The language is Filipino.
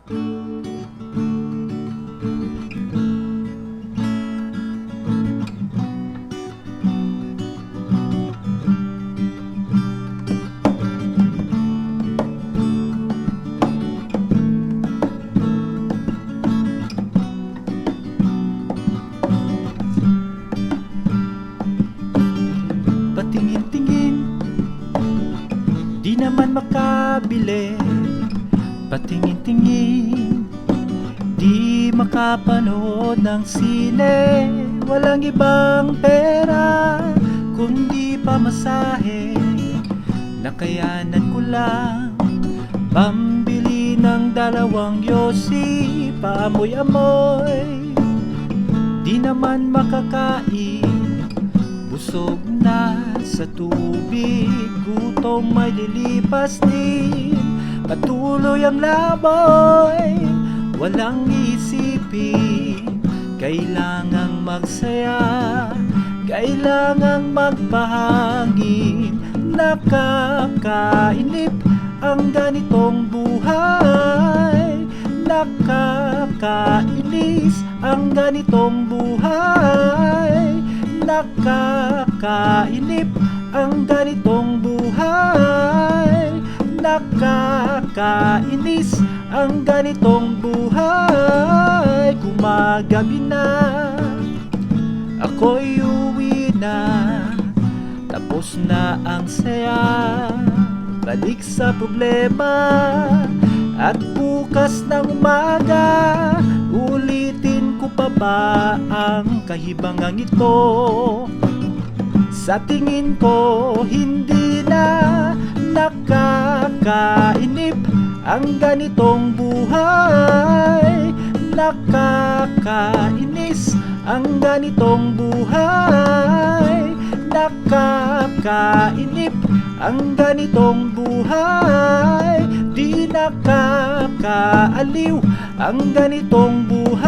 Patingin-tingin, di naman makabili. Patingin-tingin, di makapanood ng sine. Walang ibang pera kundi pamasahe. Nakayanan ko lang pambili ng 2 yosi. Paamoy-amoy, di naman makakain. Busog na sa tubig, gutom ay lilipas din. Patuloy ang laboy, walang isipin. Kailangang magsaya, kailangang magpahangin. Nakakainip ang ganitong buhay. Nakakainis ang ganitong buhay. Nakakainip ang ganitong buhay. Nakakainis ang ganitong buhay. Gumagabi na, ako'y uwi na. Tapos na ang saya, balik sa problema. At bukas ng umaga, ulitin ko pa ba ang kahibangang ito? Sa tingin ko, hindi na. Nakakainip ang ganitong buhay. Nakakainis ang ganitong buhay. Nakakainip ang ganitong buhay. Di nakakaaliw ang ganitong buhay.